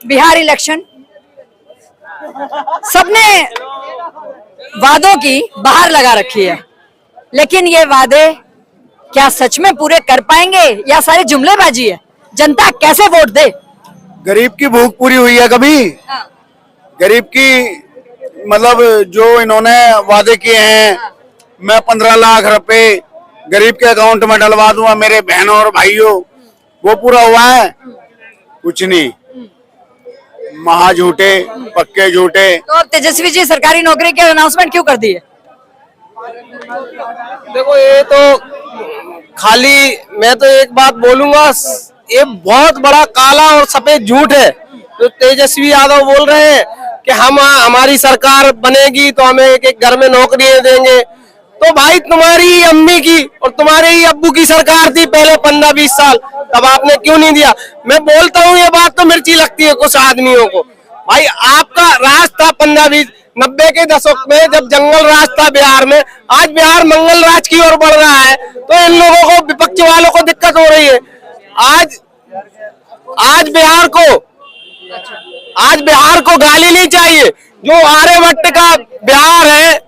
Bihar election, सबने वादों की बाहर लगा रखी है, लेकिन ये वादे क्या सच में पूरे कर पाएंगे या सारी जुमलेबाजी है? जनता कैसे वोट दे? गरीब की भूख पूरी हुई है कभी? गरीब की मतलब जो इन्होंने वादे किए हैं, मैं 15 लाख रुपए गरीब के अकाउंट में डलवा दूंगा मेरे बहनों और भाइयों, वो पूरा हुआ है? कुछ नहीं, महा झूठे, पक्के झूठे। तो तेजस्वी जी सरकारी नौकरी के अनाउंसमेंट क्यों कर दिए? देखो, ये तो खाली, मैं तो एक बात बोलूंगा, ये बहुत बड़ा काला और सफेद झूठ है। तो तेजस्वी यादव बोल रहे हैं कि हमारी सरकार बनेगी तो हमें एक घर में नौकरियां देंगे। तो भाई, तुम्हारी अम्मी की और तुम्हारे ही अब्बू की सरकार थी पहले 15-20 साल, तब आपने क्यों नहीं दिया? मैं बोलता हूँ, ये बात तो मिर्ची लगती है कुछ आदमियों को। भाई, आपका राज था 15-20-90 के दशक में, जब जंगल राज था बिहार में। आज बिहार मंगल राज की ओर बढ़ रहा है, तो इन लोगों को, विपक्ष वालों को दिक्कत हो रही है। आज बिहार को गाली नहीं चाहिए। जो आर्यभट्ट का बिहार है,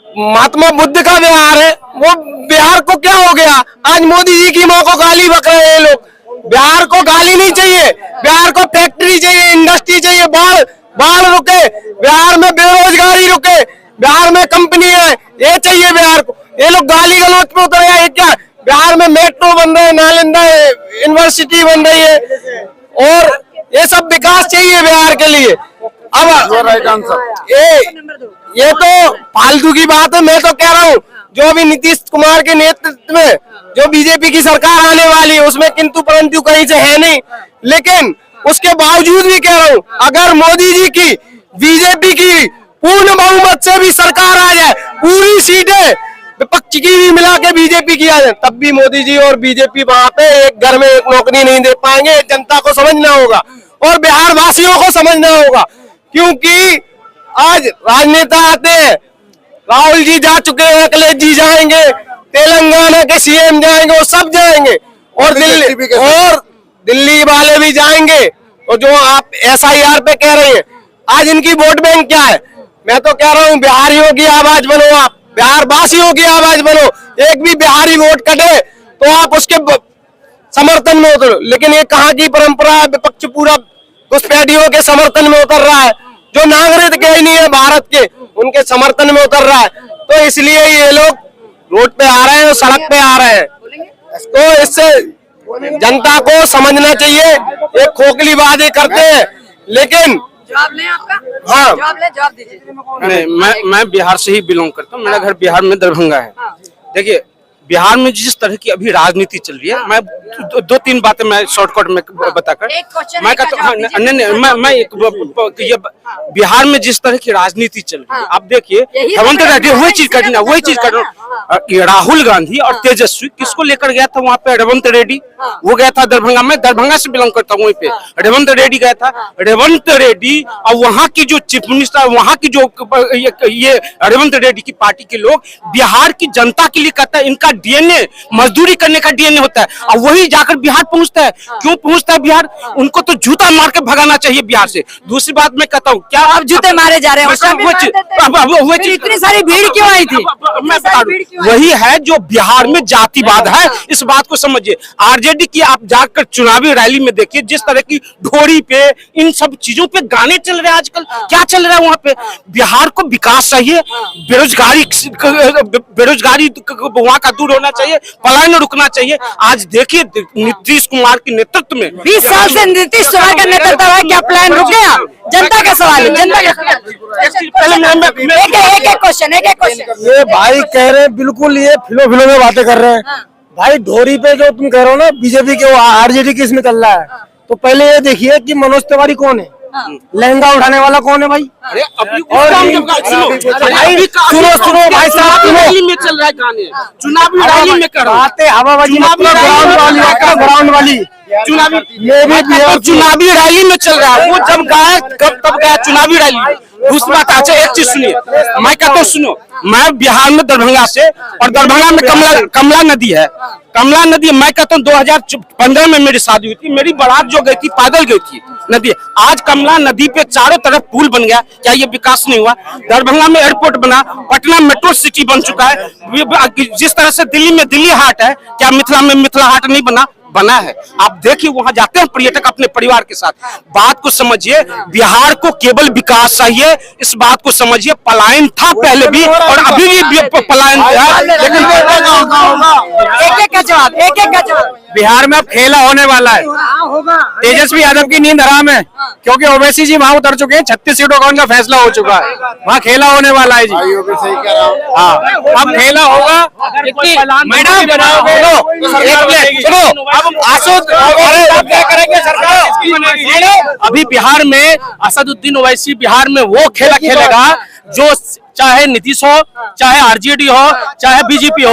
महात्मा बुद्ध का बिहार है, वो बिहार को क्या हो गया? आज मोदी जी की माँ को गाली बक रहे हैं लोग। बिहार को गाली नहीं चाहिए, बिहार को फैक्ट्री चाहिए, इंडस्ट्री चाहिए, बाढ़ रुके, बिहार में बेरोजगारी रुके, बिहार में कंपनी है, ये चाहिए बिहार को। ये लोग गाली गलौज पे उतर गए क्या? बिहार में मेट्रो बन रहे हैं, नालंदा यूनिवर्सिटी बन रही है, और ये सब विकास चाहिए बिहार के लिए। अब ये तो फालतू की बात है। मैं तो कह रहा हूँ, जो अभी नीतीश कुमार के नेतृत्व में जो बीजेपी की सरकार आने वाली है, उसमें किंतु परंतु कहीं से है नहीं। लेकिन उसके बावजूद भी कह रहा हूँ, अगर मोदी जी की बीजेपी की पूर्ण बहुमत से भी सरकार आ जाए, पूरी सीटें विपक्ष की भी मिला के बीजेपी की आ जाए, तब भी मोदी जी और बीजेपी वहां पे एक घर में एक नौकरी नहीं दे पाएंगे। जनता को समझना होगा और बिहार वासियों को समझना होगा, क्योंकि आज राजनेता आते हैं, राहुल जी जा चुके हैं, अखिलेश जी जाएंगे, तेलंगाना के सीएम जाएंगे, वो सब जाएंगे, और दिल्ली वाले भी जाएंगे। और जो आप SIR पे कह रहे हैं, आज इनकी वोट बैंक क्या है? मैं तो कह रहा हूँ, बिहारियों की आवाज बनो, आप बिहार वासियों की आवाज बनो। एक भी बिहारी वोट कटे तो आप उसके समर्थन में उतरो। लेकिन ये कहाँ की परंपरा है? विपक्ष पूरा घुसपैठियों के समर्थन में उतर रहा है, जो नागरिक के ही नहीं है भारत के, उनके समर्थन में उतर रहा है। तो इसलिए ये लोग रोड पे आ रहे हैं और सड़क पे आ रहे हैं। तो इससे जनता को समझना चाहिए, एक खोखली वादे करते हैं, लेकिन जवाब लें आपका? हाँ, जवाब दीजिए। नहीं, मैं बिहार से ही बिलोंग करता हूँ। मेरा घर बिहार में दरभंगा है। देखिए, बिहार में जिस तरह की अभी राजनीति चल रही है, मैं दो तीन बातें मैं शॉर्टकट में बताकर मैं कहता हूँ, मैं ये बिहार में जिस तरह की राजनीति चल रही है, आप देखिए, हेमंत रेड्डी वही चीज करना, राहुल गांधी और तेजस्वी किसको लेकर गया था वहाँ पे? रेवंत रेड्डी, वो गया था दरभंगा में, दरभंगा से बिलोंग करता हूँ, वहीं पे रेवंत रेड्डी गया था। रेवंत रेड्डी और वहाँ की जो चीफ मिनिस्टर, वहाँ की जो ये रेवंत रेड्डी की पार्टी के लोग बिहार की जनता के लिए कहता है, इनका डीएनए मजदूरी करने का डीएनए होता है, और वही जाकर बिहार पहुंचता है। क्यों पहुंचता है बिहार? उनको तो जूता मार के भगाना चाहिए बिहार से। दूसरी बात मैं कहता हूँ, क्या अब जूते मारे जा रहे हैं? इतनी सारी भीड़ क्यों आई थी? मैं बता दूं, वही है जो बिहार में जातिवाद है, इस बात को समझिए। आरजेडी की आप जाकर चुनावी रैली में देखिए, जिस तरह की ढोरी पे, इन सब चीजों पे गाने चल रहे हैं आजकल। क्या चल रहा है वहाँ पे? बिहार को विकास चाहिए, बेरोजगारी वहाँ का दूर होना चाहिए, पलायन रुकना चाहिए। आज देखिए, नीतीश कुमार के नेतृत्व में 20 साल से नीतीश कुमार का नेतृत्व है, क्या प्लान रुक गया? जनता का सवाल है, जनता का एक क्वेश्चन। ये भाई कह रहे हैं, बिल्कुल ये फिलो में बातें कर रहे हैं। भाई, ढोरी पे जो तुम कह रहे हो ना, बीजेपी के आरजेडी की इसमें चल रहा है, तो पहले ये देखिए कि मनोज तिवारी कौन है, लहंगा उठाने वाला कौन है भाई? अरे अभी और सुनो भाई साहब, रैली में चल रहा है गाने, चुनावी रैली में कर हवाबाजी, ग्राउंड वाली चुनावी रैली में चल रहा है। वो जब गाया तब गाया चुनावी रैली, दूसरी बात अच्छा एक चीज सुनिए, मैं कहता हूँ सुनो, मैं बिहार में दरभंगा से, और दरभंगा में कमला नदी है, कमला नदी, मैं कहता हूँ 2015 में मेरी शादी हुई थी, मेरी बारात जो गई थी पैदल गई थी नदी। आज कमला नदी पे चारों तरफ पुल बन गया, क्या ये विकास नहीं हुआ? दरभंगा में एयरपोर्ट बना, पटना मेट्रो सिटी बन चुका है, जिस तरह से दिल्ली में दिल्ली हाट है, क्या मिथिला में मिथिला हाट नहीं बना है? आप देखिए वहां जाते हैं पर्यटक अपने परिवार के साथ। बात को समझिए, बिहार को केवल विकास चाहिए, इस बात को समझिए। पलायन था पहले भी और अभी भी पलायन है, लेकिन एक का जवाब। बिहार में अब खेला होने वाला है। तेजस्वी यादव की नींद हराम है, क्योंकि ओवैसी जी वहां उतर चुके हैं, 36 सीटों का उनका फैसला हो चुका है, वहाँ खेला होने वाला है जी। हाँ, अब खेला होगा। मैडम सुनो, अब आसुद क्या करेंगे सरकार? अभी बिहार में असदुद्दीन ओवैसी बिहार में वो खेला खेलेगा जो चाहे नीतीश हो, चाहे आरजेडी हो, चाहे बीजेपी हो,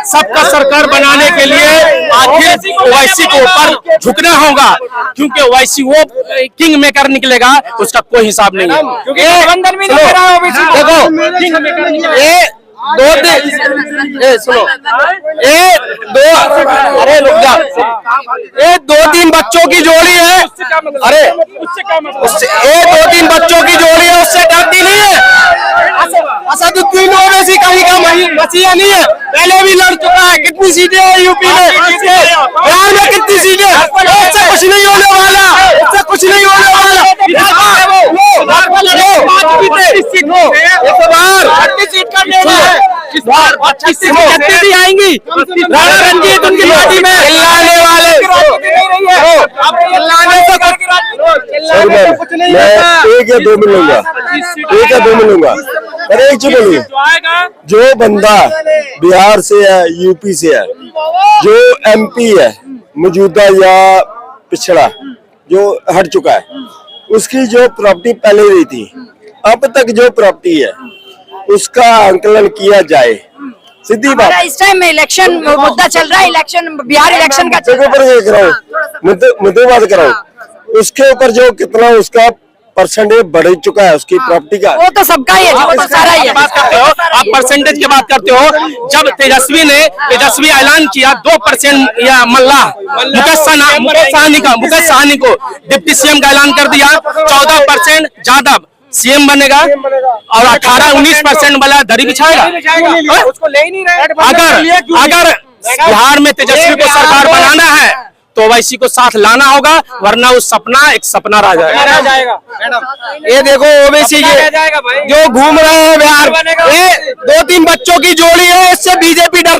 सबका सरकार बनाने के लिए आखिर ओवैसी को ऊपर झुकना होगा, क्योंकि ओवैसी वो किंग मेकर निकलेगा, उसका कोई हिसाब नहीं है। देखो ये दो तीन बच्चों की जोड़ी है, अरे दो तीन बच्चों की जोड़ी है, उससे डरती नहीं है। असदुद्दीन ओवैसी कहीं का मसीहा नहीं है, पहले भी लड़ चुका है। कितनी सीटें हैं यूपी में, बिहार में कितनी सीटें? उससे कुछ नहीं होने वाला, उससे कुछ नहीं होने वाला। कितनी आएंगी रंजीत उनकी पार्टी में चिल्लाने वाले, मैं 1 या 2 मिलूंगा, 1 या 2 मिलूंगा। अरे एक चीज बोलूंगा, जो बंदा बिहार से है, यूपी से है, जो एमपी है मौजूदा या पिछड़ा, जो हट चुका है, उसकी जो प्रॉपर्टी पहले रही थी, अब तक जो प्रॉपर्टी है उसका आंकलन किया जाए। सीधी बात, इस टाइम में इलेक्शन मुद्दा चल रहा है, इलेक्शन बिहार इलेक्शन का चल रहा है, मुद्दे बात कराओ, उसके ऊपर जो कितना उसका परसेंटेज बढ़ चुका है उसकी प्रॉपर्टी का, वो तो सबका ही है, वो तो सारा ही है। बात करते हो आप, परसेंटेज की बात करते हो। जब तेजस्वी ऐलान किया 2% या मुकेश सहनी को डिप्टी सीएम का ऐलान कर दिया, 14% ज्यादा सीएम बनेगा और 18-19% वाला दरी बिछाएगा। उसको ले ही नहीं रहे। अगर बिहार में तेजस्वी को सरकार बनाना है तो ओवैसी को साथ लाना होगा, वरना वो सपना एक सपना रह जाएगा। ये देखो ओवैसी जो घूम रहे हैं बिहार, ये 2-3 बच्चों की जोड़ी है, इससे बीजेपी डर